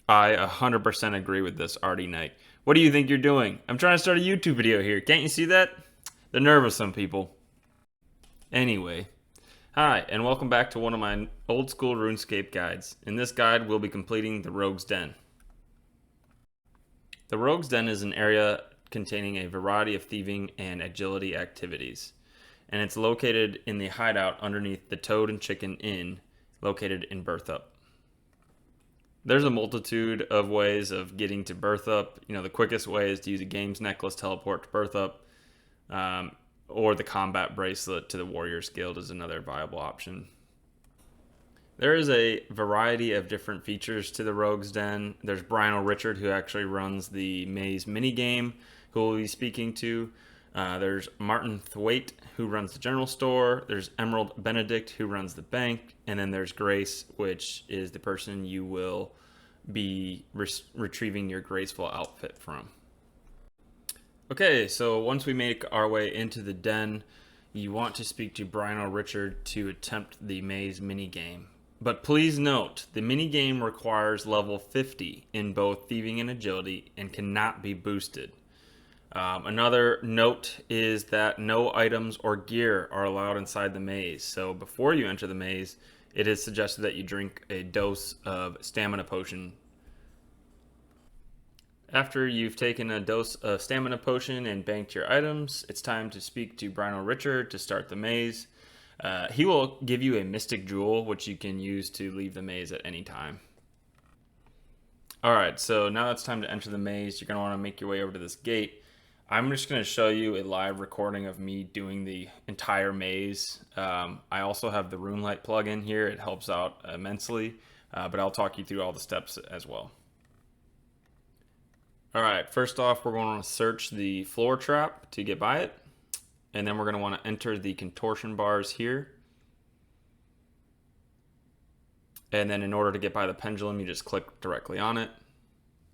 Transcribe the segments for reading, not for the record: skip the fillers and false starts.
I 100% agree with this, Artie Knight. What do you think you're doing? I'm trying to start a YouTube video here. Can't you see that? The nerve of some people. Anyway, hi, and welcome back to one of my old school RuneScape guides. In this guide, we'll be completing the Rogue's Den. The Rogue's Den is an area containing a variety of thieving and agility activities, and it's located in the hideout underneath the Toad and Chicken Inn, located in Berthup. There's a multitude of ways of getting to Berthup. The quickest way is to use a Games Necklace teleport to Berthup, or the Combat Bracelet to the Warriors Guild is another viable option. There is a variety of different features to the Rogue's Den. There's Brian Richard, who actually runs the Maze Minigame, who we'll be speaking to. There's Martin Thwaite, who runs the general store. There's Emerald Benedict, who runs the bank. And then there's Grace, which is the person you will be retrieving your graceful outfit from. Okay, so once we make our way into the den, you want to speak to Brian Richard to attempt the maze minigame. But please note, the minigame requires level 50 in both thieving and agility and cannot be boosted. Another note is that no items or gear are allowed inside the maze. So before you enter the maze, it is suggested that you drink a dose of stamina potion. After you've taken a dose of stamina potion and banked your items, it's time to speak to Brian Richard to start the maze. He will give you a mystic jewel, which you can use to leave the maze at any time. Alright, so now it's time to enter the maze. You're going to want to make your way over to this gate. I'm just going to show you a live recording of me doing the entire maze. I also have the RuneLight plugin here. It helps out immensely, but I'll talk you through all the steps as well. Alright, first off, we're going to search the floor trap to get by it. And then we're going to want to enter the contortion bars here. And then in order to get by the pendulum, you just click directly on it.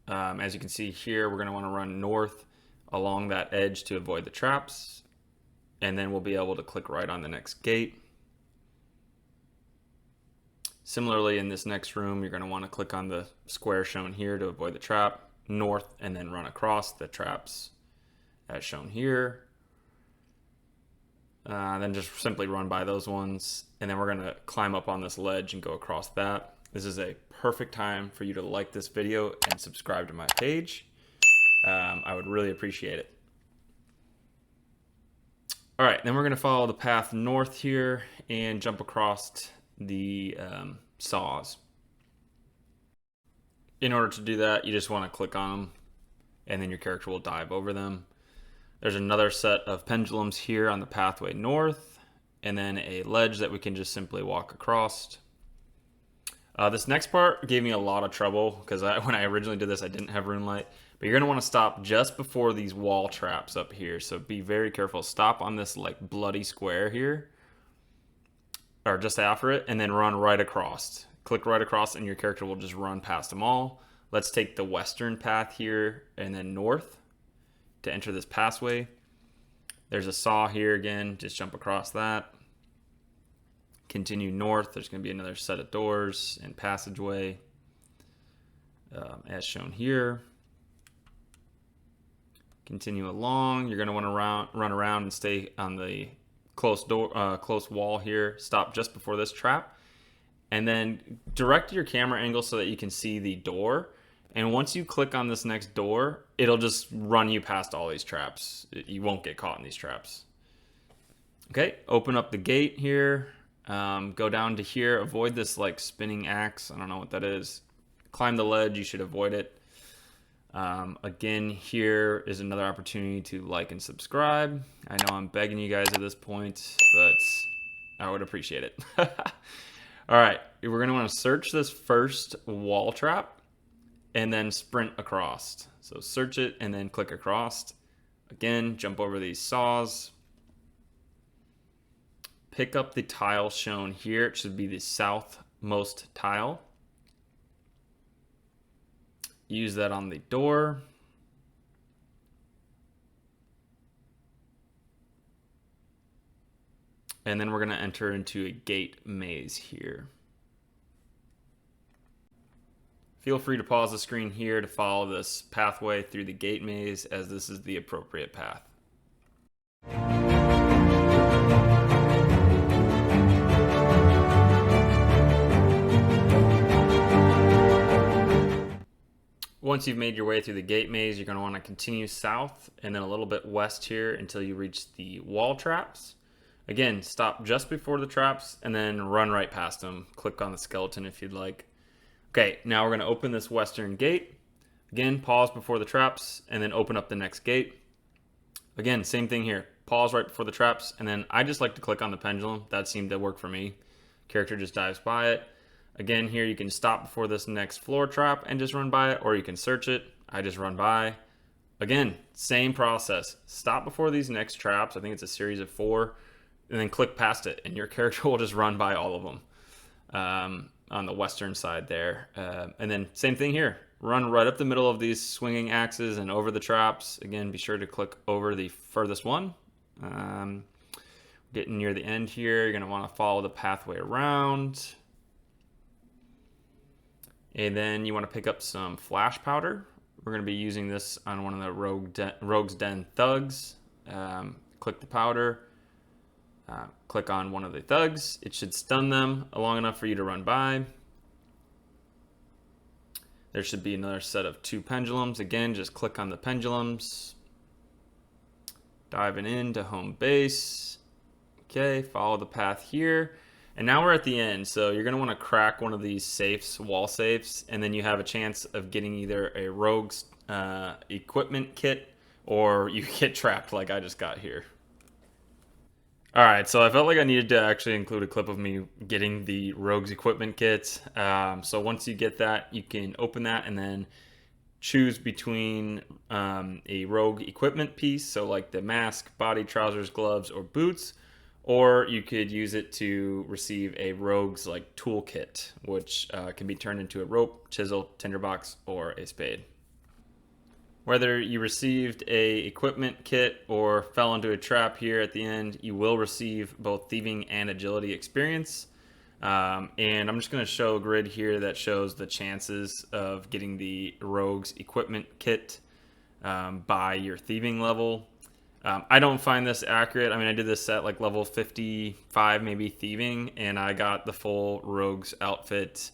As you can see here, we're going to want to run north along that edge to avoid the traps. And then we'll be able to click right on the next gate. Similarly, in this next room, you're going to want to click on the square shown here to avoid the trap, north, and then run across the traps as shown here. Then just simply run by those ones, and then we're going to climb up on this ledge and go across that. This is a perfect time for you to like this video and subscribe to my page. I would really appreciate it. All right, then we're going to follow the path north here and jump across the saws. In order to do that, you just want to click on them, and then your character will dive over them. There's another set of pendulums here on the pathway north, and then a ledge that we can just simply walk across. This next part gave me a lot of trouble because when I originally did this, I didn't have RuneLight. But you're going to want to stop just before these wall traps up here. So be very careful. Stop on this like bloody square here, or just after it, and then run right across. Click right across and your character will just run past them all. Let's take the western path here and then north to enter this passway. There's a saw here again, just jump across that. Continue north, there's going to be another set of doors and passageway as shown here. Continue along, you're going to want to run around and stay on the close wall here. Stop just before this trap, and then direct your camera angle so that you can see the door. And once you click on this next door, it'll just run you past all these traps. You won't get caught in these traps. Okay, open up the gate here. Go down to here. Avoid this like spinning axe. I don't know what that is. Climb the ledge. You should avoid it. Again, here is another opportunity to like and subscribe. I know I'm begging you guys at this point, but I would appreciate it. All right, we're going to want to search this first wall trap and then sprint across. So search it and then click across. Again, jump over these saws. Pick up the tile shown here. It should be the southmost tile. Use that on the door. And then we're going to enter into a gate maze here. Feel free to pause the screen here to follow this pathway through the gate maze, as this is the appropriate path. Once you've made your way through the gate maze, you're going to want to continue south and then a little bit west here until you reach the wall traps. Again, stop just before the traps and then run right past them. Click on the skeleton if you'd like. Okay, now we're going to open this western gate. Again, pause before the traps and then open up the next gate. Again, same thing here. Pause right before the traps, and then I just like to click on the pendulum. That seemed to work for me. Character just dives by it. Again, here you can stop before this next floor trap and just run by it, or you can search it. I just run by. Again, same process. Stop before these next traps. I think it's a series of 4, and then click past it, and your character will just run by all of them on the western side there. And then same thing here. Run right up the middle of these swinging axes and over the traps. Again, be sure to click over the furthest one. Getting near the end here, you're going to want to follow the pathway around. And then you want to pick up some flash powder. We're going to be using this on one of the Rogue's Den thugs. Click the powder. Click on one of the thugs. It should stun them long enough for you to run by. There should be another set of 2 pendulums. Again, just click on the pendulums. Diving into home base. Okay, follow the path here. And now we're at the end, so you're going to want to crack one of these safes, wall safes, and then you have a chance of getting either a rogue's equipment kit, or you get trapped like I just got here. Alright, so I felt like I needed to actually include a clip of me getting the rogue's equipment kit. So once you get that, you can open that and then choose between a rogue equipment piece, so like the mask, body, trousers, gloves, or boots, or you could use it to receive a rogue's like toolkit, which can be turned into a rope, chisel, tinderbox, or a spade. Whether you received a equipment kit or fell into a trap here at the end, you will receive both thieving and agility experience. And I'm just going to show a grid here that shows the chances of getting the rogue's equipment kit by your thieving level. I don't find this accurate. I mean, I did this at like level 55, maybe thieving, and I got the full rogue's outfit,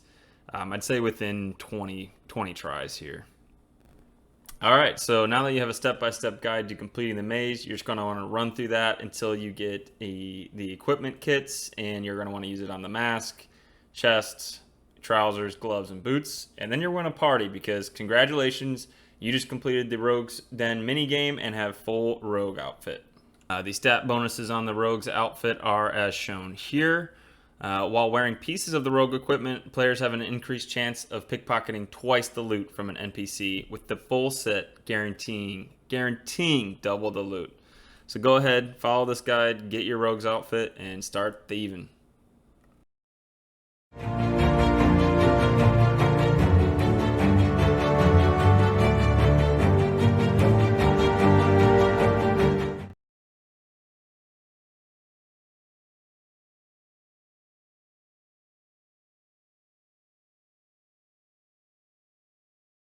I'd say within 20 tries here. All right, so now that you have a step-by-step guide to completing the maze, you're just going to want to run through that until you get the equipment kits, and you're going to want to use it on the mask, chest, trousers, gloves, and boots. And then you're going to party, because congratulations, you just completed the Rogue's Den minigame and have full rogue outfit. The stat bonuses on the rogue's outfit are as shown here. While wearing pieces of the rogue equipment, players have an increased chance of pickpocketing twice the loot from an NPC, with the full set guaranteeing double the loot. So go ahead, follow this guide, get your rogue's outfit, and start thieving.